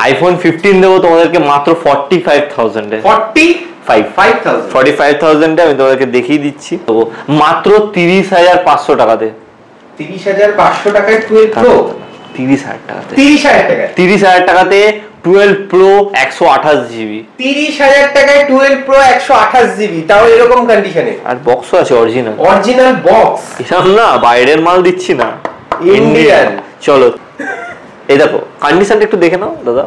IPhone 15 দেবো তোমাদেরকে মাত্র 45,000 এ। 45,000 আমি তোমাদেরকে দেখিয়ে দিচ্ছি। তো মাত্র 30,500 টাকাতে। 30,500 টাকায় 12 প্রো? 30,000 টাকাতে। 30,000 টাকাতে 12 প্রো 128 জিবি। 30,000 টাকায় 12 প্রো 128 জিবি, তাও এরকম কন্ডিশনে। আর বক্সও আছে অরিজিনাল। Original box. এসব না বাইরের মাল দিচ্ছি না, ইন্ডিয়ান। চলো এই দেখো কন্ডিশনটা একটু দেখে নাও দাদা।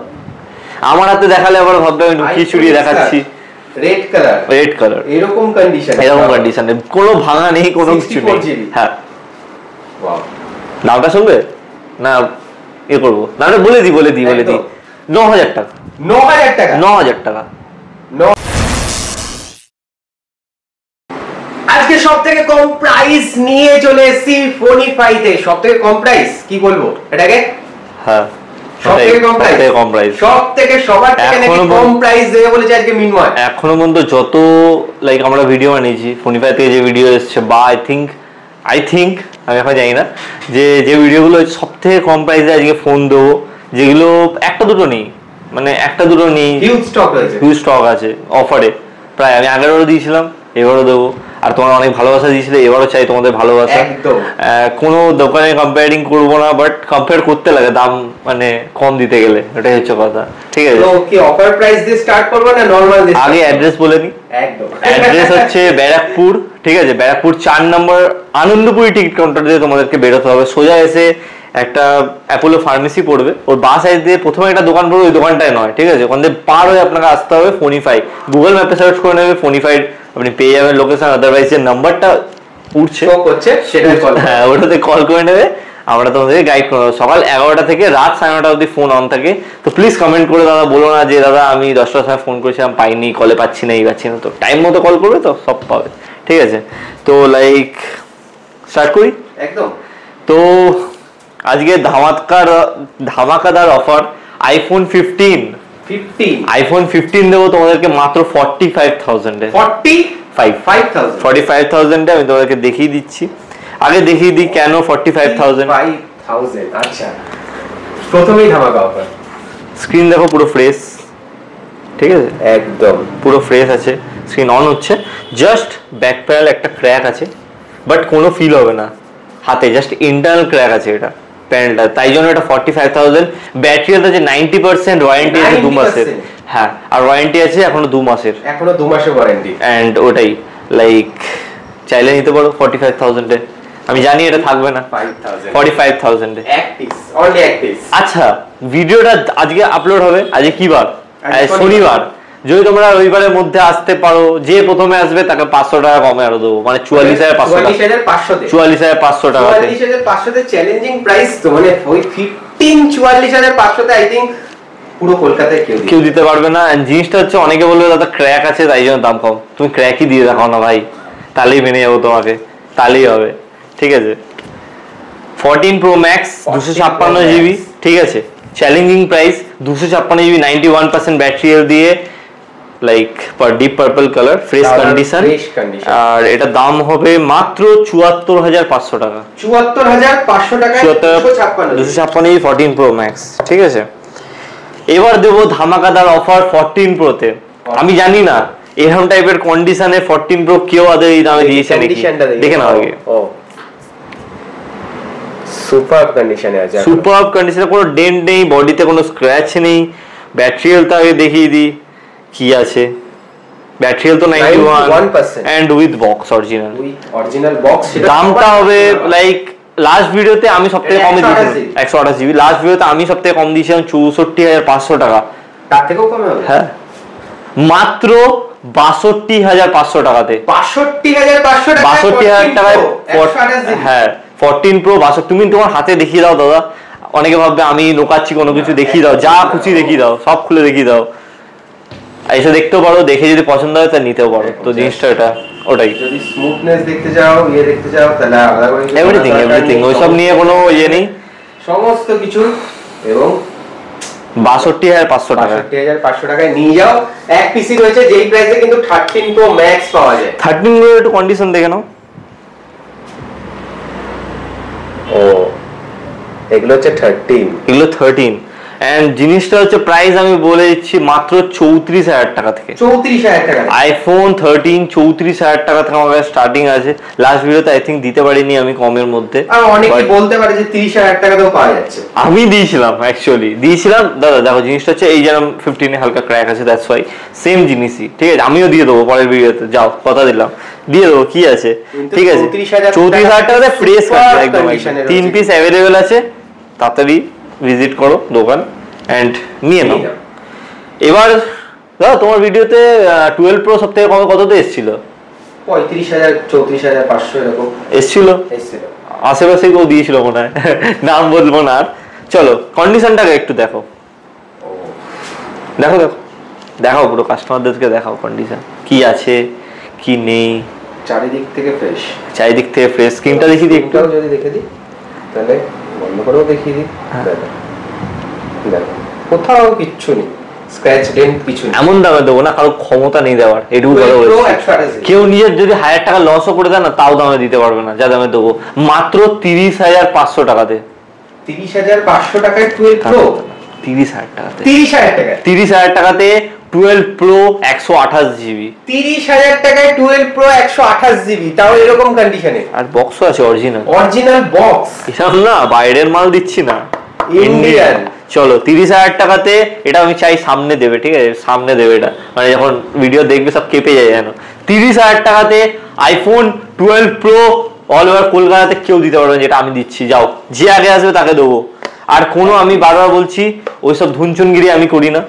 আমার হাতে দেখালে আবার ভাববে আমি লুকিয়ে চুরিয়ে দেখাচ্ছি। রেড কালার এরকম কন্ডিশনে কোনো ভাঙা নেই, কোনো কিছু নেই। হ্যাঁ ওয়াও। দামটা শুনবে না এ করবো না, বলে দিই 9,000 টাকা। 9,000 টাকা। আজকে সবথেকে কম প্রাইস নিয়ে চলে এসেছি ফোনিফাইতে। সবথেকে কম প্রাইস কি বলবো এটাকে? হ্যাঁ সবথেকে কম প্রাইস। সবথেকে সবার থেকে নাকি কম প্রাইস দেবে বলেছে আজকে মিনময়। এখনো পর্যন্ত যত লাইক আমরা ভিডিও বানিয়েছি ফোনিফাই থেকে, যে ভিডিও এসেছে বা আই থিঙ্ক আমি এখন জানি না, যে ভিডিওগুলো সবথেকে কম প্রাইসে আজকে ফোন দেবো, যেগুলো একটা দুটো নেই, মানে একটা দুটো নেই, হিউজ স্টক আছে অফারে। প্রায় আমি আগেরবারও দিয়েছিলাম, এবারও দেবো। আর তোমরা অনেক ভালোবাসা দিয়েছিলে, এবারও চাই তোমাদের ভালোবাসা। কোনো দোকানে কম্পেয়ারিং করবো না, বাট কম্পেয়ার করতে লাগে দাম মানে কম দিতে গেলে, ওটাই হচ্ছে কথা। ঠিক আছে, কি অফার প্রাইস দিয়ে স্টার্ট করব না নরমাল দিয়ে? আগে অ্যাড্রেস বলে নি। একদম অ্যাড্রেস হচ্ছে ব্যারাকপুর। ঠিক আছে, ব্যারাকপুর 4 নম্বর আনন্দপুরি টিকিট কাউন্টার দিয়ে তোমাদেরকে বেরোতে হবে। সোজা এসে একটা অ্যাপোলো ফার্মেসি পড়বে, ওর বাঁ সাইড দিয়ে প্রথমে একটা দোকান পড়বে, ওই দোকানটায় নয়। ঠিক আছে, ওখান দিয়ে পার হয়ে আপনাকে আসতে হবে ফোনিফাই। গুগল ম্যাপে সার্চ করে নেবে ফোনিফাই, আপনি পেয়ে যাবেন লোকেশন। আদারওয়াইজ যে নাম্বারটা উঠছে হ্যাঁ ওটাতে কল করে নেবে, আমরা তোমাদেরকে গাইড করবো। সকাল 11টা থেকে রাত 9:30 অবধি ফোন অন থাকে। তো প্লিজ কমেন্ট করে দাদা বলো না যে দাদা আমি 10টার সময় ফোন করেছিলাম পাইনি, কলে পাচ্ছি না, এই পাচ্ছি না। তো টাইম মতো কল করবে তো সব পাবে। ঠিক আছে, তো লাইক স্টার্ট করি একদম। তো আজকে ধামাকাদার অফার আইফোন 15 দেবো তোমাদেরকে মাত্র 45,000 এ। 45,000 আমি তোমাদেরকে দেখিয়ে দিচ্ছি। আগে দেখিয়ে দিই কেন 45,000। আচ্ছা, প্রথমেই ধামাকা অফার। স্ক্রিন দেখো পুরো ফ্রেশ। ঠিক আছে, একদম পুরো ফ্রেশ আছে। স্ক্রিন অন হচ্ছে, জাস্ট ব্যাক প্যানেল একটা ক্র্যাক আছে, বাট কোনো ফিল হবে না হাতে, জাস্ট ইন্টারনাল ক্র্যাক আছে এটা প্যানেলটা, তাই জন্য এটা 45,000। ব্যাটারি হেলথ আছে 90%, ওয়ারেন্টি আছে 2 মাসের। হ্যাঁ, আর ওয়ারেন্টি আছে এখনো 2 মাসের, ওয়ারেন্টি। এন্ড ওটাই লাইক চাইলে নিতে পারো 45,000 এ। আমি জানি এটা থাকবে না 45,000 এ। আচ্ছা, ভিডিওটা আজকে আপলোড হবে, আজকে কি বার? শনিবার। যদি তোমরা রবিবারের মধ্যে আসতে পারো, যে প্রথমে আসবে তাকে 500 টাকা কমে আরো দেবো, মানে 44,500 টাকা। 44,500 টাকা, 44,500 তে চ্যালেঞ্জিং প্রাইস। তো মানে ওই 44,500 তে আই থিংক পুরো কলকাতায় কেউ দিতে পারবে না। জিনিসটা হচ্ছে অনেকে বলবে দাদা ক্র্যাক আছে তাই জন্য দাম কম। তুমি ক্র্যাকই দিয়ে দেখাও না ভাই, তাহলেই মেনে যাবো তোমাকে, তাহলেই হবে। ঠিক আছে, 14 প্রো ম্যাক্স 256 জিবি। ঠিক আছে, challenging price 256 GB, 91% battery health দিয়ে, like deep purple colour, fresh condition. আর এটা দাম হবে মাত্র 74,500 টাকা। 74,500 টাকা 256 14 প্রো ম্যাক্স। ঠিক আছে, এবার দেবো ধামাকাদার অফার 14 প্রোতে। আমি জানি না এরকম টাইপের কন্ডিশনে 14 প্রো কেউ আদৌ এই দামে দিয়েছে নাকি, দেখে নাও আগে। সুপারব কন্ডিশনে আছে, সুপারব কন্ডিশনে, কোনো ডেন্ট নেই, বডিতে কোনো স্ক্র্যাচ নেই। ব্যাটারি হেলথ আগে দেখিয়ে দিই কি আছে। ব্যাটারি হেলথ তো 91% and with box, original box. দামটা হবে লাইক লাস্ট ভিডিওতে আমি সবথেকে কম দিয়েছিলাম 128 জিবি। লাস্ট ভিডিওতে আমি সবথেকে কম দিয়েছিলাম 64,500 টাকা। তার থেকেও কমে হবে? হ্যাঁ, মাত্র 62,500 টাকাতে। 62,500 টাকায় হ্যাঁ 14 প্রো 62। তুমি তোমার হাতে দেখিয়ে দাও দাদা, অনেকে ভাববে আমি নোকাচ্ছি কোনো কিছু, দেখিয়ে দাও, যা খুশি দেখিয়ে দাও, সব খুলে দেখিয়ে দাও। এসে দেখতেও পারো, দেখে যদি পছন্দ হয় তা নিতেও পারো। তো জিনিসটা এটা ওটাই। যদি স্মুথনেস দেখতে চাও, দেখতে চাও, তাহলে আলাদা করে এভরিথিং ওইসব নিয়ে কোনো নেই, সমস্ত কিছু। এবং 62,500 টাকা, 62,500 টাকায় নিয়ে যাও। এক পিসি রয়েছে যেই প্রাইসে কিন্তু 13 প্রো ম্যাক্স পাওয়া যায়। 13 প্রো একটু কন্ডিশন দেখে নাও। ও এগুলো হচ্ছে 13, এগুলো 13। এন্ড জিনিসটা হচ্ছে প্রাইস আমি বলে দিচ্ছি মাত্র 34,000 টাকা থেকে। 34,000 টাকা আইফোন 13 34,000 টাকা থেকে আমার স্টার্টিং আছে। লাস্ট ভিডিওতে আই থিঙ্ক দিতে পারিনি আমি কমের মধ্যে, আর অনেকেই বলতে পারে যে 30,000 টাকাতেও পাওয়া যাচ্ছে। আমি দিয়েছিলাম অ্যাকচুয়ালি দাদা। দেখো জিনিসটা হচ্ছে এই যেরকম 15 এ হালকা ক্র্যাক আছে, দ্যাটস ওয়াই সেম জিনিসই, ঠিক আছে। আমিও দিয়ে দেবো পরের ভিডিওতে, যাও কথা দিলাম, দিয়ে দেবো, কি আছে, ঠিক আছে। 34,000 টাকাতে ফ্রেশ কাটবে একদম। 3 পিস অ্যাভেলেবেল আছে, তাড়াতাড়ি ভিজিট করো দোকান এন্ড নিয়ে নাও। এবার দাদা তোমার ভিডিওতে 12 প্রো সব থেকে কমে কততে এসেছিল? 35,000 34,500 এরকম এসেছিল। আশেপাশে কেউ দিয়েছিল মনে হয়, নাম বলবো না। চলো কন্ডিশনটাকে একটু দেখো, দেখো দেখো দেখাও, পুরো কাস্টমারদেরকে দেখাও কন্ডিশন কি আছে কি নেই। চারিদিক থেকে ফ্রেশ, চারিদিক থেকে ফ্রেশ। স্ক্রিনটা দেখিয়ে দিই একটু, যদি দেখে দিই তাহলে, বন্ধ করেও দেখিয়ে দিই। দেখো কোথাও কিচ্ছু নেই, স্ক্র্যাচ ডেন্ট কিছু নেই। এমন দামে দেবো না, কারো ক্ষমতা নেই দেওয়ার, এটুকু কথা বলছি। কেউ নিজের যদি 1,000 টাকা লসও করে দেয় না, তাও দামে দিতে পারবে না যা দামে দেবো। মাত্র 30,500 টাকাতে। 30,500 টাকায় 12 প্রো? 30,000 টাকাতে। 30,000 টাকা? 30,000 টাকাতে 12 প্রো 128 জিবি। 30,000 টাকায় 12 প্রো 128 জিবি, তাও এরকম কন্ডিশনে। আর বক্সও আছে অরিজিনাল, অরিজিনাল বক্স, এসব না বাইরের মাল দিচ্ছি না, ইন্ডিয়ান। চলো 30,000 টাকাতে এটা আমি চাই সামনে দেবে, ঠিক আছে, সামনে দেবে এটা, মানে যখন ভিডিও দেখবে সব কেঁপে যায় যেন। 30,000 টাকাতে আইফোন 12 প্রো অল ওভার কলকাতাতে কেউ দিতে পারবে না যেটা আমি দিচ্ছি। যাও, যে আগে আসবে তাকে দেবো। আর কোনো, আমি বারবার বলছি, ওইসব ধুনচুনগিরি আমি করি না,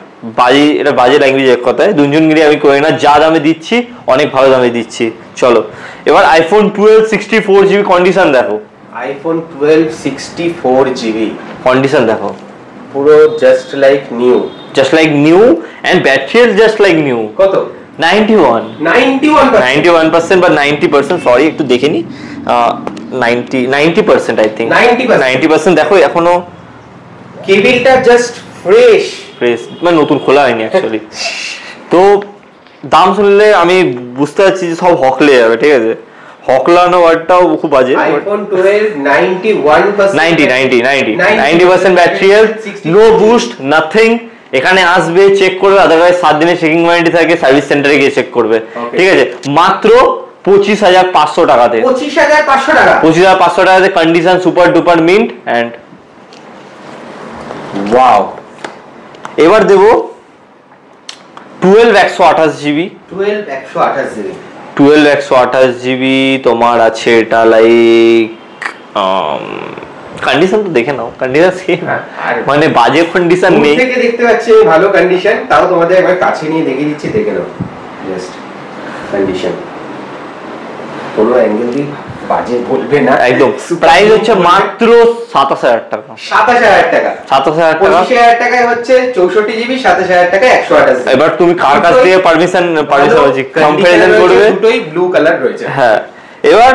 এটা বাজে ল্যাঙ্গুয়েজ এক কথায়, ধুনচুনগিরি আমি করি না। যা দামে দিচ্ছি অনেক ভালো দামে দিচ্ছি। চলো এবার আইফোন 12 64 জিবি কন্ডিশন দেখো। আইফোন 12 64 জিবি কন্ডিশন দেখো, পুরো just like new, just like new and battery just like new. কত? 91% বা 90%, সরি একটু দেখে নি, 90% আই থিঙ্ক, 90% দেখো এখনো কেবিলটা জাস্ট ফ্রেশ, মানে নতুন খোলা হয়নি অ্যাকচুয়ালি। তো দাম শুনলে আমি বুঝতে পারছি যে সব হকলে যাবে, ঠিক আছে। হকলানো ওয়ার্ডটাও খুব বাজে। IPhone 12 90% battery health, no boost, nothing. এখানে আসবে, চেক করবে, আদারওয়াইজ 7 দিনের চেকিং ওয়ারেন্টি থাকে, সার্ভিস সেন্টারে গিয়ে চেক করবে, ঠিক আছে। মাত্র 25,500 টাকাতে। 25,500 টাকা? 25,500 টাকাতে condition super duper mint and wow. এবার দেবো 12 128 জিবি। 12 128 জিবি, 12 128 জিবি তোমার আছে। এটা লাইক কন্ডিশন তো দেখে নাও, কন্ডিশন সেম, মানে বাজে কন্ডিশন নেই। থেকে দেখতে পাচ্ছি ভালো কন্ডিশন, তাও তোমাদের একবার কাছে নিয়ে দেখিয়ে দিচ্ছি, দেখে নাও জাস্ট কন্ডিশন, কোনো অ্যাঙ্গেল দিয়ে বাজে বলবে না একদম। প্রাইস হচ্ছে মাত্র 27,000 টাকা। 27,000 টাকা? 27,000 টাকা। 25,000 টাকায় হচ্ছে 64 জিবি, 27,000 টাকায় 128 জিবি। এবার তুমি কার কাছ থেকে পারমিশন কম্পারিজন করবে? দুটোই ব্লু কালার রয়েছে। হ্যাঁ, এবার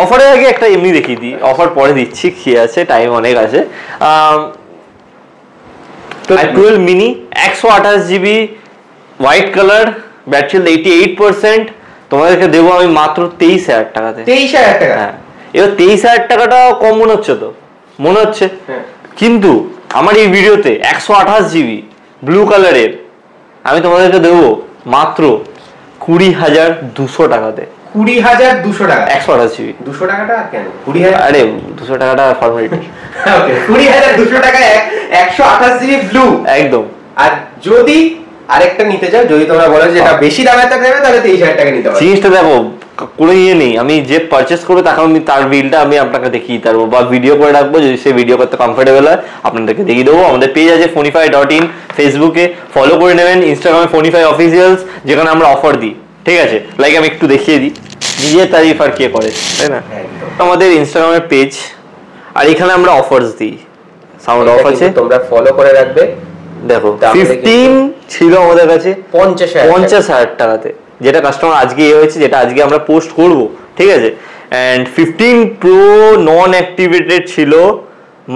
অফারের আগে একটা এমনি দেখিয়ে দিই, অফার পরে দিচ্ছি, কি আছে, টাইম অনেক আছে। 12 mini 128 GB white colour, battery 88%, তোমাদেরকে দেবো আমি মাত্র 23,000 টাকাতে। 23,000 টাকা? হ্যাঁ। এবার 23,000 টাকাটা কম মনে হচ্ছে তো, মনে হচ্ছে, কিন্তু আমার এই ভিডিওতে 128 জিবি ব্লু কালারের আমি তোমাদেরকে দেবো মাত্র 20,200 টাকাতে। 20,200 টাকা? 128 জিবি। 200 টাকাটা কেন? 20,000? আরে 200 টাকাটা ফর্মালিটি। ওকে, 20,200 টাকায় 128 জিবি ব্লু একদম। আর যদি আরেকটা নিতে চাও, যদি তোমরা বলো যে এটা বেশি দামের তা নেবে, তাহলে 23,000 টাকা নিতে পারো। জিনিসটা দেখো, কোনো ইয়ে নেই, আমি যে পারচেস করবো তাকে আমি তার বিলটা আমি আপনাকে দেখিয়ে দিতে পারবো, বা ভিডিও করে রাখবো, যদি সে ভিডিও করতে কমফোর্টেবল হয় আপনাদেরকে দেখিয়ে দেবো। আমাদের পেজ আছে fonify.in, ফেসবুকে ফলো করে নেবেন, ইনস্টাগ্রামে fonify অফিসিয়ালস, যেখানে আমরা অফার দিই, ঠিক আছে। লাইক আমি একটু দেখিয়ে দিই, নিজের তারিফ আর কে করে, তাই না। আমাদের ইনস্টাগ্রামের পেজ, আর এখানে আমরা অফারস দিই, সাউন্ড অফ আছে, তোমরা ফলো করে রাখবে। দেখো 15 ছিল আমাদের কাছে 50,000 টাকাতে, যেটা কাস্টমার আজকে হয়েছে, যেটা আজকে আমরা পোস্ট করব, ঠিক আছে। এন্ড 15 প্রো নন অ্যাক্টিভেটেড ছিল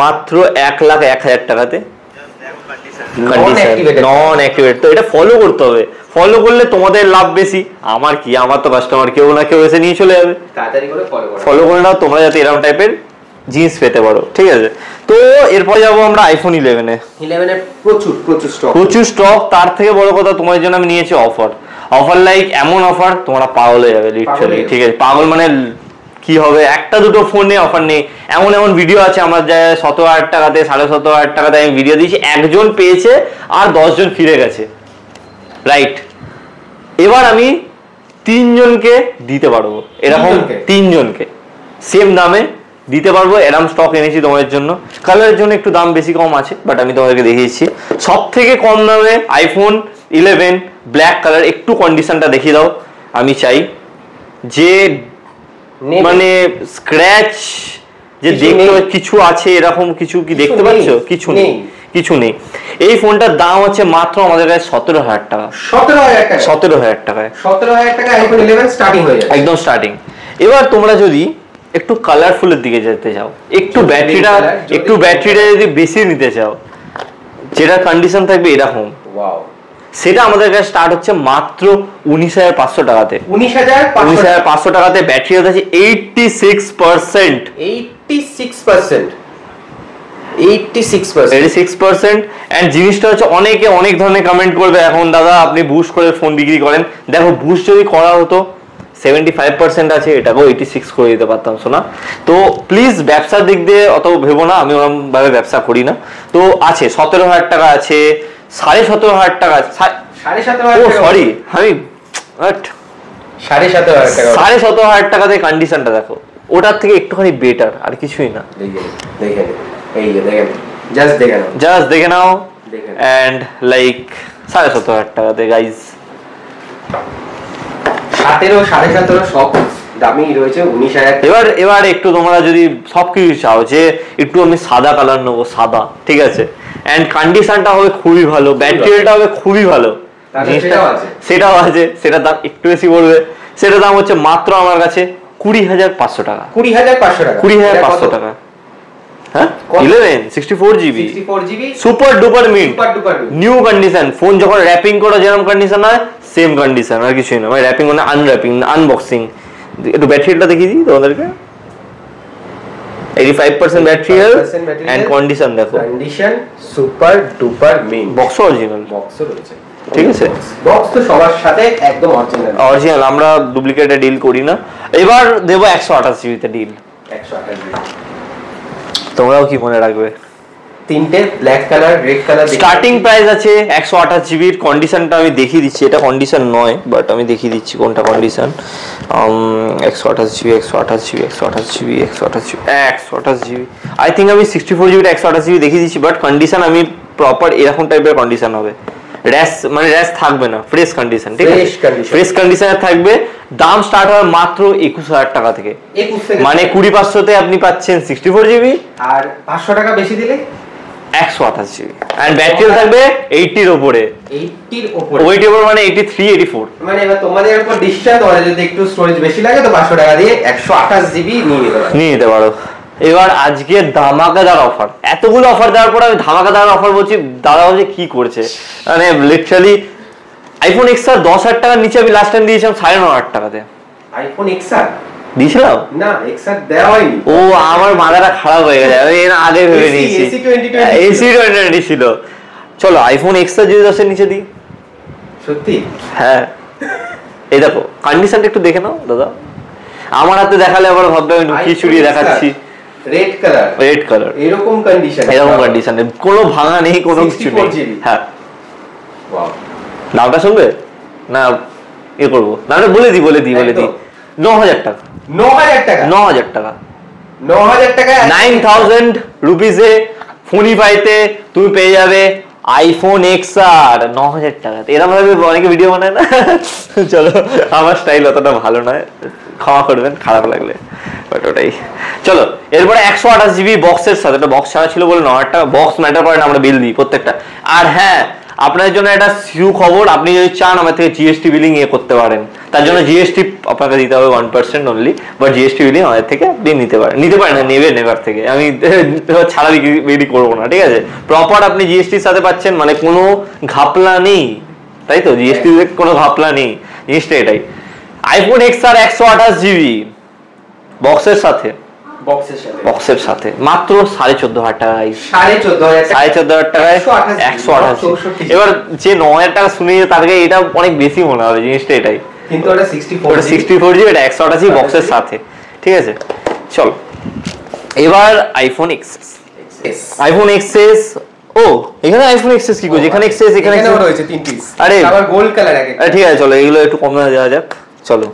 মাত্র 1,01,000 টাকাতে। নন অ্যাক্টিভেট, তো এটা ফলো করতে হবে, ফলো করলে তোমাদের লাভ বেশি। আমার কি, আমার তো কাস্টমার কেউ না কেউ এসে নিয়ে চলে যাবে, তাড়াতাড়ি করে ফলো করে নাও তোমরা, যাতে এরকম টাইপের জিন্স পেতে পারো, ঠিক আছে। তো এরপর যাবো আমরা আইফোন 11-এ। 11 প্রচুর স্টক। তার থেকে বড় কথা তোমার জন্য আমি নিয়েছি অফার লাইক এমন অফার তোমরা পাগল হয়ে যাবে লিটারালি, ঠিক আছে। পাগল মানে কি হবে, একটা দুটো ফোনে অফার নেই, এমন ভিডিও আছে আমার যায় 17,000 টাকাতে 17,500 টাকাতে আমি ভিডিও দিয়েছি, একজন পেয়েছে আর 10 জন ফিরে গেছে, রাইট। এবার আমি 3 জনকে দিতে পারবো, এরকম 3 জনকে সেম দামে দিতে পারবো, এরকম স্টক এনেছি তোমাদের জন্য। কালারের জন্য একটু দাম বেশি কম আছে, বাট আমি তোমাদেরকে দেখিয়েছি। সব থেকে কম দামে আইফোন 11 ব্ল্যাক কালার, একটু কন্ডিশনটা দেখিয়ে দাও। আমি চাই যে মানে স্ক্র্যাচ যে দেখতে কিছু আছে এরকম কিছু কি দেখতে পাচ্ছ? কিছু নেই। এই ফোনটার দাম হচ্ছে মাত্র আমাদের কাছে 17,000 টাকা। 17,000 টাকায় আইফোন 11 স্টার্টিং হয়ে যাচ্ছে, একদম স্টার্টিং। এবার তোমরা যদি একটু কালারফুলের দিকে যেতে চাও, একটু ব্যাটারিটা যদি বেশি নিতে চাও, যেটা কন্ডিশন থাকবে এরকম, ওয়াও, সেটা আমাদের কাছে স্টার্ট হচ্ছে মাত্র 19,500 টাকাতে। 19,500 টাকাতে ব্যাটারি আছে 86%। এন্ড জিনিসটা হচ্ছে অনেকে অনেক ধরনের কমেন্ট করবে এখন, দাদা আপনি বুস্ট করে ফোন বিক্রি করেন। দেখো বুস্ট যদি করা হতো 75% আছে, এটাকেও 86 করে দিতে পারতাম শোনা। তো প্লিজ ব্যবসার দিক দিয়ে অত ভেবো না, আমি ওরকম ভাবে ব্যবসা করি না। তো আছে 17,000 টাকা আছে, 17,500 টাকা, 17,500 টাকাতে কন্ডিশনটা দেখো, ওটার থেকে একটুখানি বেটার, আর কিছুই না। জাস্ট দেখে নাও এন্ড লাইক 17,500 টাকাতে গাইজ। 17,500 সব দামি রয়েছে 19,000। এবার একটু তোমরা যদি সবকিছু চাও যে একটু আমি সাদা কালার নেবো, সাদা, ঠিক আছে, এন্ড কন্ডিশনটা হবে খুবই ভালো, ব্যাটারিটা হবে খুবই ভালো, সেটাও আছে, সেটার দাম একটু বেশি পড়বে। সেটার দাম হচ্ছে মাত্র আমার কাছে 20,500 টাকা। 20,500 টাকা। হ্যাঁ 11 64GB super duper mint new condition. Phone যখন র্যাপিং করা যেরকম কন্ডিশন হয় সেম কন্ডিশন, আর কিছুই না। মানে র্যাপিং মানে আনর্যাপিং, আনবক্সিং। একটু ব্যাটারিটা দেখিয়ে দিই তোমাদেরকে। 85% ব্যাটারি হেলথ এন্ড কন্ডিশন দেখো, condition super duper mint, box original, box রয়েছে, ঠিক আছে। বক্স তো সবার সাথে একদম অরিজিনাল, আমরা ডুপ্লিকেটে ডিল করি না। এবার দেবো 128GB তে ডিল। 128GB তোমরাও কি মনে রাখবে? তিনটে black colour, red colour. Starting price আছে 128GB এর। কন্ডিশনটা আমি দেখিয়ে দিচ্ছি, এটা কন্ডিশন নয় বাট আমি দেখিয়ে দিচ্ছি কোনটা কন্ডিশন। 128GB আই থিঙ্ক আমি 64GB 128GB দেখিয়ে দিচ্ছি, বাট কন্ডিশন আমি প্রপার এরকম টাইপের কন্ডিশন হবে। র্যাশ থাকবে না, ফ্রেশ কন্ডিশন, ঠিক আছে, ফ্রেশ কন্ডিশনে থাকবে। দাম স্টার্ট হয় মাত্র 21,000 টাকা থেকে, মানে 20,500 তে আপনি পাচ্ছেন 64GB, আর 500 টাকা বেশি দিলে 128GB এন্ড ব্যাটারি থাকবে 80 এর উপরে। 80 এর উপরে, ওইটার উপর মানে 83 84। মানে এবার তোমাদের উপর ডিসকাউন্ট, তোমাদের যদি একটু স্টোরেজ বেশি লাগে তো 500 টাকা দিয়ে 128GB নিয়ে নিতে পারো। এবার আজকে ধামাকাদার অফার, এতগুলো অফার দেওয়ার পর আমি ধামাকাদার অফার বলছি, দাদা বলছে কি করছে, মানে লিটারালি আইফোন XR 10,000 টাকার নিচে আমি লাস্ট টাইম দিয়েছিলাম 9,500 টাকাতে। আইফোন XR দিয়েছিলাম না, XR দেওয়া হয়নি। ও আমার মাথাটা খারাপ হয়ে গেছে, আমি আগে ভেবে নিয়েছি AC 2020 ছিল। চলো আইফোন XR যদি 10 এর নিচে দিই, সত্যি? হ্যাঁ, এই দেখো কন্ডিশনটা একটু দেখে নাও দাদা। আমার হাতে দেখালে আবার ভাববে আমি লুকিয়ে চুরিয়ে দেখাচ্ছি। রেড কালার এরকম কন্ডিশন, কোনো ভাঙা নেই, কোনো কিছু নেই। হ্যাঁ, ওয়াও। দামটা শুনবে না, এ করবো দামটা বলে দিই 9,000 টাকা। 9,000 টাকা 9,000 রুপিসে ফোনই পাইতে তুমি পেয়ে যাবে আইফোন XR 9,000 টাকাতে। এরকম ভাবে অনেকে ভিডিও বানায় না। চলো আমার স্টাইল অতটা ভালো নয়, ক্ষমা করবেন খারাপ লাগলে, বাট ওটাই। চলো এরপরে 128GB বক্সের সাথে, এটা বক্স ছাড়া ছিল বলে 9,000 টাকা। বক্স ম্যাটার করে না, আমরা বিল দিই প্রত্যেকটা। আর হ্যাঁ, আপনার জন্য একটা সুখবর, আপনি যদি চান আমার থেকে জিএসটি বিলিং করতে পারেন, তার জন্য জিএসটি আপনাকে দিতে হবে 1% অনলি, বাট জিএসটি বিলিং আমাদের থেকে আপনি নিতে পারেন না, নেবার থেকে আমি ছাড়া বিক্রি করবো না, ঠিক আছে। প্রপার আপনি জিএসটির সাথে পাচ্ছেন, মানে কোনো ঘাপলা নেই, তাই তো, জিএসটি কোনো ঘাপলা নেই, জিনিসটা এটাই। আইফোন XR 128GB বক্সের সাথে বক্সের সাথে মাত্র 14,500 টাকা। 14,500 টাকায় 128। এবার যে 9,000 টাকা শুনে তাদেরকে এটা অনেক বেশি মনে হবে জিনিসটা, এটাই কিন্তু ওটা 64 জিবি, এটা 128 বক্সের সাথে, ঠিক আছে। চলো এবার আইফোন এক্সএস। আইফোন এক্সএস, ও এখানে আইফোন এক্সএস কি করছে, এখানে এক্সএস, এখানে রয়েছে 3 পিস, আরে আবার গোল্ড কালার এক একটা। ঠিক আছে চলো এগুলো একটু কম দামে দেওয়া যাক। চলো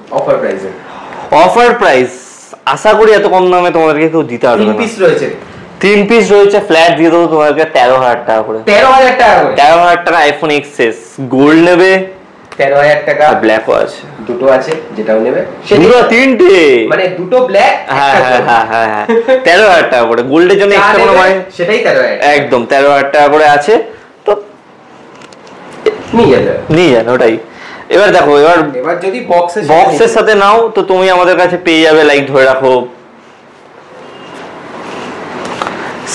অফার প্রাইস আশা করি এত কম দামে তোমাদেরকে কেউ দিতে পারবে না। 3 পিস রয়েছে ফ্ল্যাট দিয়ে দেবো তোমাদেরকে 13,000 টাকা করে। 13,000 টাকা আইফোন এক্সএস। গোল্ড নেবে 13,000 টাকা, ব্ল্যাকও আছে, দুটো আছে, যেটাও নেবে দুটো তিনটে, মানে দুটো ব্ল্যাক, হ্যাঁ হ্যাঁ হ্যাঁ হ্যাঁ 13,000 টাকা করে। গোল্ডের জন্য এক্সট্রা কোনো মানে সেটাই 13,000 একদম 13,000 টাকা করে আছে, তো নিয়ে যান ওটাই। এবার দেখো এবার যদি বক্সের সাথে নাও তো তুমি আমাদের কাছে পেয়ে যাবে লাইক ধরে রাখো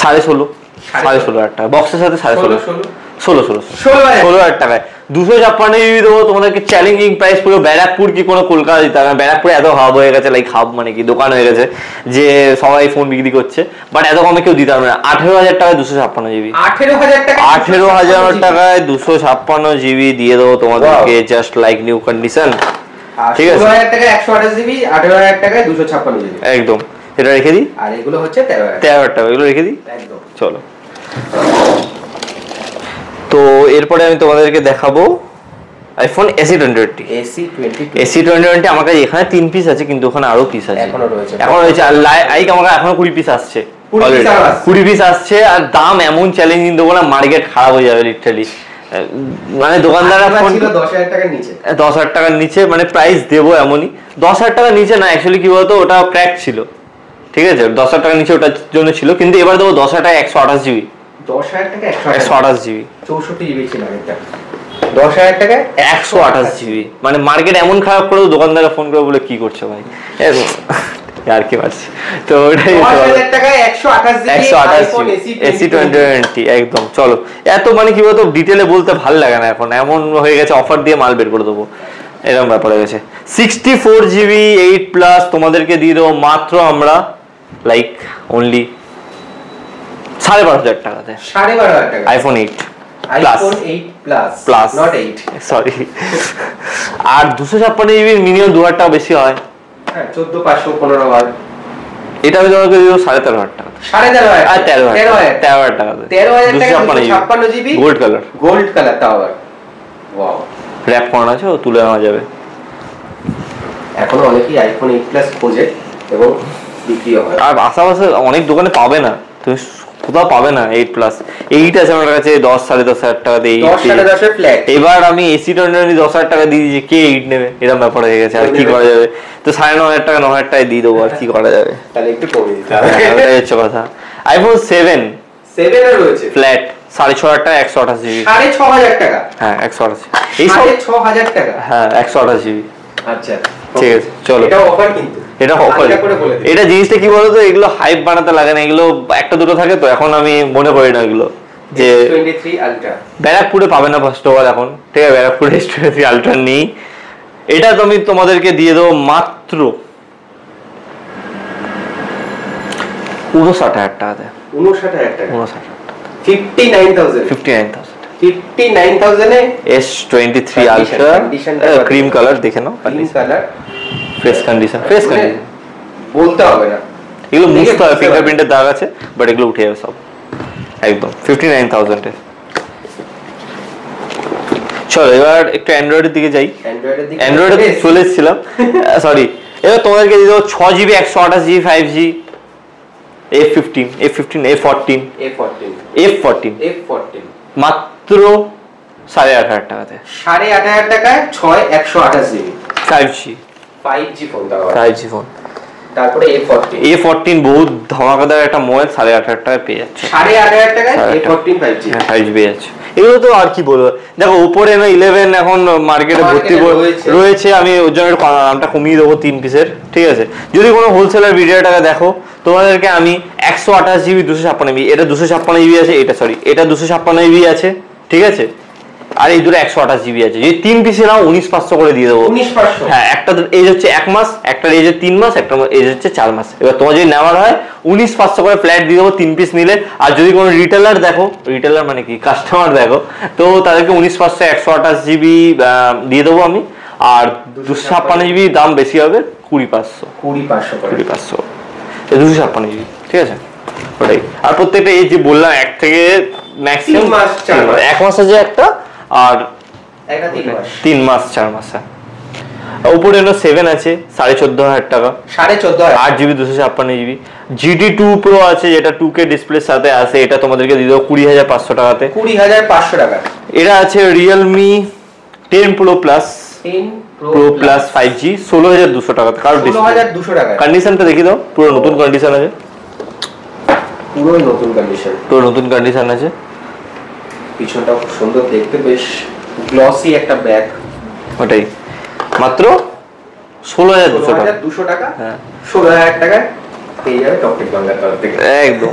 16,500 টাকা বক্সের সাথে, 16,500 টাকায় 256 জিবি দেবো তোমাদেরকে। চ্যালেঞ্জিং প্রাইস পুরো ব্যারাকপুর কি কোনো কলকাতা দিতে হবে না। ব্যারাকপুরে এত হাব হয়ে গেছে, লাইক হাব মানে কি দোকান হয়ে গেছে যে সবাই ফোন বিক্রি করছে, বাট এত কমে কেউ দিতে পারবে না। 18,000 টাকায় 256 জিবি, 18,000 টাকায় 256 জিবি দিয়ে দেবো তোমাদেরকে, জাস্ট লাইক নিউ কন্ডিশন, ঠিক আছে। 16,000 টাকায় 128 জিবি, 18,000 টাকায় 256 জিবি, একদম। এটা রেখে দিই, আর এগুলো হচ্ছে 13,000 টাকা, এগুলো রেখে দিই একদম। চলো তো এরপরে আমি তোমাদেরকে দেখাবো আইফোন SE20। আমার কাছে এখানে 3 পিস আছে, কিন্তু ওখানে আরো পিস আছে, এখনো রয়েছে আর লাইক আমার এখনো 20 পিস আসছে, 20 পিস আসছে। আর দাম এমন চ্যালেঞ্জিং দেবো না, মার্কেট খারাপ হয়ে যাবে লিটারালি। মানে দোকানদাররা ফোন 10,000 টাকার নিচে, 10,000 টাকার নিচে মানে প্রাইস দেবো এমনই। 10,000 টাকার নিচে না, অ্যাকচুয়ালি কি বলতো ওটা ক্র্যাক ছিল, ঠিক আছে। 10,000 টাকার নিচে ওটার জন্য ছিল, কিন্তু এবার দেবো 10,000 টাকা 128 জিবি, 10,000 টাকা 128 জিবি, 64 জিবি ছিল এটা, 10,000 টাকা 128 জিবি। মানে মার্কেট এমন খারাপ করে দোকানদাররা ফোন করে বলে কি করছো ভাই, আর কি পারছি। তো ওটাই 10,000 টাকায় 128 জিবি আইফোন SE20 একদম। চলো এত মানে কি বলতো ডিটেলে বলতে ভালো লাগে না, এখন এমন হয়ে গেছে অফার দিয়ে মাল বের করে দেবো, এরকম ব্যাপার হয়ে গেছে। 64 জিবি 8+ তোমাদেরকে দিয়ে দেবো মাত্র আমরা লাইক অনলি 12,500 টাকাতে, 12,500 টাকা আইফোন 8 প্লাস নট 8, সরি। আর 256 জিবির মিনিমাম 2,000 টাকা বেশি হয়, হ্যাঁ 14,500 15,000। এটা আমি তোমাকে দিব 13,500 টাকা, 13,500 আর 13,000 টাকা, 13,000 টাকা 256 জিবি গোল্ড কালার তাও আবার ওয়াও, র‍্যাপ করানো আছে, ও তুলে নেওয়া যাবে। এখনো অনেকেই আইফোন 8+ খোঁজে এবং বিক্রিও হয়, আর আশেপাশে অনেক দোকানে পাবে না, তুমি কোথাও পাবে না 8+। 8 আছে আমার কাছে 10 10,500 টাকাতে, 10,500 ফ্ল্যাট। এবার আমি SE20 10,000 টাকা দিয়ে দিয়েছি, কে 8 নেবে, এরকম ব্যাপার হয়ে গেছে। আর কি করা যাবে, তো 9,500 টাকা 9,000 টাকায় দিয়ে দেবো, আর কি করা যাবে, তাহলে একটু কমে দিতে হবে, ওটাই হচ্ছে কথা। আইফোন 7 এর রয়েছে ফ্ল্যাট 6,500 টাকা 128 জিবি, 6,500 টাকা, হ্যাঁ 128, এই 6,500 টাকা, হ্যাঁ 128 জিবি, আচ্ছা ঠিক আছে। চলো এটা অফার, কিন্তু এটা অফার, এটা জিনিসটা কি বলতো, এগুলো হাইপ বানাতে লাগে না, এগুলো একটা দুটো থাকে, তো এখন আমি মনে করি না এগুলো যে S23 আলট্রা ব্যারাকপুরে পাবে না ফার্স্ট অফ অল এখন, ঠিক আছে। ব্যারাকপুরে S23 আলট্রা নেই, এটা তো আমি তোমাদেরকে দিয়ে দেবো মাত্র 59,000 টাকাতে, 59,000 টাকা, 59,000 59,000 এ S23 আলট্রা ক্রিম কালার, দেখে নাও, ক্রিম কালার, ফ্রেশ কন্ডিশন, বলতে হবে না, এগুলো মুছতে হবে, ফিঙ্গারপ্রিন্টের দাগ আছে, বাট এগুলো উঠে যাবে সব একদম। 59,000 এ। চলো এবার একটু অ্যান্ড্রয়েডের দিকে যাই। অ্যান্ড্রয়েডে চলে এসেছিলাম, সরি। এবার তোমাদেরকে দিয়ে দেবো 6 জিবি 128 জিবি 5G F15 মাত্র 8,500 টাকাতে, 8,500 টাকায় 6 128 GB 5G phone, 5G phone. তারপরে A14 বহুত ধামাকাদার একটা মোবাইল 8,500 টাকায় পেয়ে যাচ্ছে, 8,500 টাকায় A14 5G পেয়ে যাচ্ছে। এগুলো তো আর কি বলবো, দেখো উপরে না 11 এখন মার্কেটে ভর্তি রয়েছে, আমি ওর জন্য দামটা কমিয়ে দেবো 3 পিসের, ঠিক আছে। যদি কোনো হোলসেলার ভিডিওটাকে দেখো, তোমাদেরকে আমি 128 জিবি 256 জিবি, এটা 256 জিবি আছে, এটা 256 জিবি আছে, ঠিক আছে। আর এই দুটো 128 GB আছে, যদি 3 পিসে নাও 19,500 করে দিয়ে দেবো। 19,500? হ্যাঁ, একটা এজ হচ্ছে 1 মাস, একটা এজ 3 মাস, একটা এজ হচ্ছে 4 মাস। এবার তোমার যদি নেওয়ার হয় 19,500 করে ফ্ল্যাট দিয়ে দেবো 3 পিস নিলে। আর যদি কোনো রিটেলার দেখো, রিটেলার মানে কি কাস্টমার দেখো, তো তাদেরকে 19,500 128 GB দিয়ে দেবো আমি। আর 256 GB দাম বেশি হবে, 20,500 20,500 256 GB, ঠিক আছে ওটাই। আর প্রত্যেকটা এই যে বললাম 1 থেকে ম্যাক্সিমাম 1 মাস আছে একটা, আর একটা 3 মাস 4 মাস। উপরে এলো 7 আছে 14,500 টাকা, 14,500 8 GB 256 GB। GT2 Pro আছে, যেটা 2K ডিসপ্লের সাথে আছে, এটা তোমাদেরকে দিয়ে দেবো 20,500 টাকাতে। 20,500 টাকা। এটা আছে Realme 10 Pro Plus 10 Pro Plus 5G 16,200 টাকাতে। কারণ 16,200 টাকা। কন্ডিশনটা দেখিয়ে দাও, পুরো নতুন কন্ডিশন আছে, পুরো নতুন কন্ডিশন, পুরো নতুন কন্ডিশন আছে। পিছনটা খুব সুন্দর দেখতে, বেশ গ্লসি একটা ব্যাগ। ওটাই মাত্র 16,200 টাকা। হ্যাঁ, 16,000 টাকায় পেয়ে যাবে টপটেক বাংলার তরফ থেকে একদম।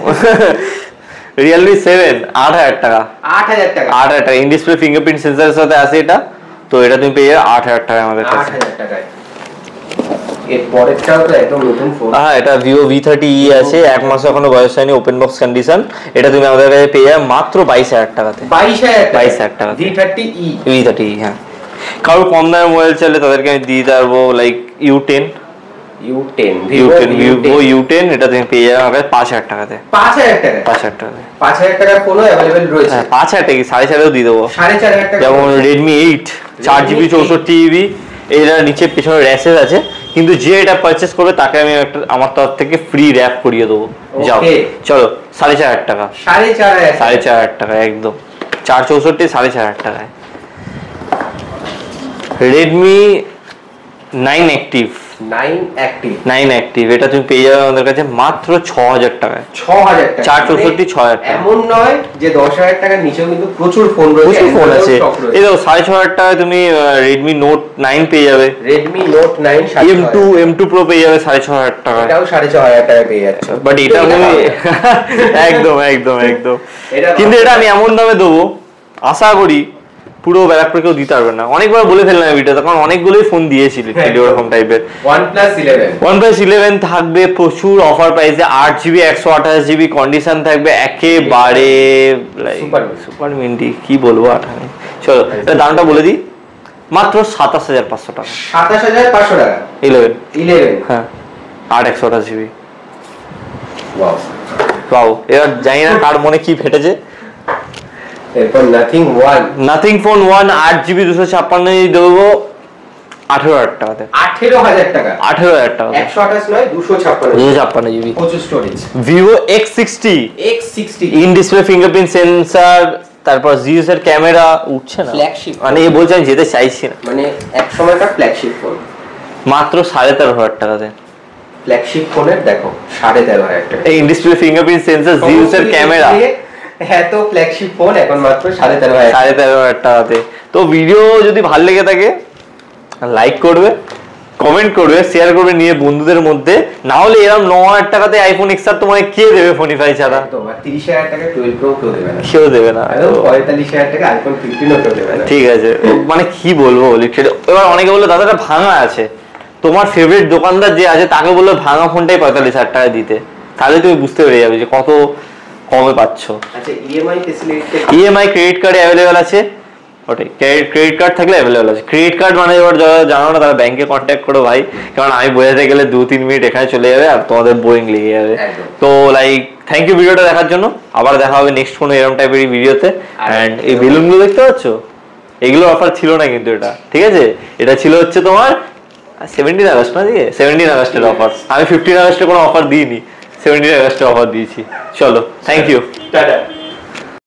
Realme 7 8,000 টাকা, 8,000 টাকা, 8,000 টাকা। ইন ডিসপ্লে ফিঙ্গারপ্রিন্ট সেন্সরের সাথে আছে এটা, তো এটা তুমি পেয়ে যাবে 8,000 টাকায় আমাদের কাছে। 8,000 টাকায়। এর পরেরটাও তো একদম নতুন ফোন। হ্যাঁ, এটা Vivo V30e আছে, 1 মাস এখনো বয়স হয়নি, ওপেন বক্স কন্ডিশন। এটা তুমি আমাদের কাছে পেয়ে যাবে মাত্র 22,000 টাকাতে। 22,000 টাকা V30e। V30e, হ্যাঁ। কারো কম দামের মোবাইল চাইলে তাদেরকে আমি দিয়ে পারবো, লাইক U10 Vivo U10, এটা তুমি পেয়ে যাবে আমাদের 5,000 টাকাতে। 5,000 টাকা, 5,000 টাকাতে 5,000 টাকার ফোনও অ্যাভেলেবেল রয়েছে। হ্যাঁ, 5,000 টাকা 4,500 দিয়ে দেবো। 4,500 টাকা। যেমন Redmi 8 4GB 64GB, এটার নিচে পেছনে র্যাশেস আছে, কিন্তু যে এটা পারচেজ করবে তাকে আমি একটা আমার তরফ থেকে ফ্রি র‍্যাপ করিয়ে দেবো। যাও চলো, 4,500 টাকা, 4,500 টাকা একদম। 464 4,500 টাকায়। Redmi 9 Active, এটা তুমি পেয়ে যাবে আমাদের কাছে মাত্র 6,000 টাকায়। 6,000 টাকা, 464 6,000 টাকা। এমন নয় যে 10,000 টাকার নিচেও কিন্তু প্রচুর ফোন রয়েছে, প্রচুর ফোন আছে। এই দেখো 6,500 টাকায় তুমি Redmi Note 9 পেয়ে যাবে, Redmi Note 9 M2 Pro পেয়ে যাবে 6,500 টাকায়। এটাও 6,500 টাকায় পেয়ে যাচ্ছ। বাট এটা আমি একদম। কিন্তু এটা আমি এমন দামে দেবো, আশা করি পুরো ব্যারাকপুর কেউ দিতে পারবে না। অনেকবার বলে ফেললাম ভিডিওতে, কারণ অনেকগুলোই ফোন দিয়েছিল এরকম টাইপের। OnePlus 11 থাকবে প্রচুর অফার প্রাইসে, 8GB 128GB কন্ডিশন থাকবে, একেবারে সুপার মিন্টি, কি বলবো আর। চলো এটা দামটা বলে দিই, মাত্র 27,500 টাকা। 27,500 টাকা 11, হ্যাঁ, 8 128GB। ওয়াও, এবার জানি না কার মনে কি ফেটেছে। এরপর নাথিং ফোন 1 8GB 256 দেবো 18,000 টাকাতে। 18,000 টাকা, 128 নয় 256GB 25 storage. Vivo X60 in display fingerprint sensor, তারপর জিওস এর ক্যামেরা উঠছে না, ফ্ল্যাগশিপ মানে এই বলছে আমি যেতে চাইছি না, মানে এক সময়কার ফ্ল্যাগশিপ ফোন মাত্র 13,500 টাকাতে। ফ্ল্যাগশিপ ফোনের দেখো 13,500 টাকা, ইন ডিসপ্লে ফিঙ্গারপ্রিন্ট সেন্সর, জিওস এর ক্যামেরা, এত ফ্ল্যাগশিপ ফোন এখন মাত্র 13,500 টাকাতে। তো ভিডিও যদি ভালো লেগে থাকে লাইক করবে, কমেন্ট করবে, শেয়ার করবে নিয়ে বন্ধুদের মধ্যে। না হলে এরকম 9,000 টাকাতে আইফোন XR তোমায় কে দেবে ফোনিফাই ছাড়া? তোমার 30,000 টাকা 12 Pro কেউ দেবে না, কেউ দেবে না। 45,000 টাকা আইফোন 15 কেউ দেবে না। ঠিক আছে, মানে কি বলবো লিটারালি। এবার অনেকে বললো দাদাটা ভাঙা আছে, তোমার ফেভারিট দোকানদার যে আছে তাকে বললো ভাঙা ফোনটাই 45,000 টাকা দিতে, তাহলে তুমি বুঝতে পেরে যাবে যে কত কমে পাচ্ছ। আচ্ছা, EMI facility, EMI credit card available আছে। ওটাই, ক্রেডিট কার্ড থাকলে অ্যাভেলেবল আছে। ক্রেডিট কার্ড মানে এবার যারা জানো না তারা ব্যাংকে কন্ট্যাক্ট করো ভাই, কারণ আমি বোঝাতে গেলে 2-3 মিনিট এখানে চলে যাবে আর তোমাদের বোরিং লেগে যাবে। তো লাইক থ্যাংক ইউ ভিডিওটা দেখার জন্য। আবার দেখা হবে নেক্সট কোনো এরকম টাইপের ভিডিওতে। অ্যান্ড এই বেলুনগুলো দেখতে পাচ্ছ, এগুলো অফার ছিল না কিন্তু এটা, ঠিক আছে? এটা ছিল হচ্ছে তোমার 17 আগস্ট না, দিয়ে 17 আগস্টের অফার। আমি 15 আগস্টে কোনো অফার দিইনি, 17 আগস্টে অফার দিয়েছি। চলো, থ্যাংক ইউ, টাটা।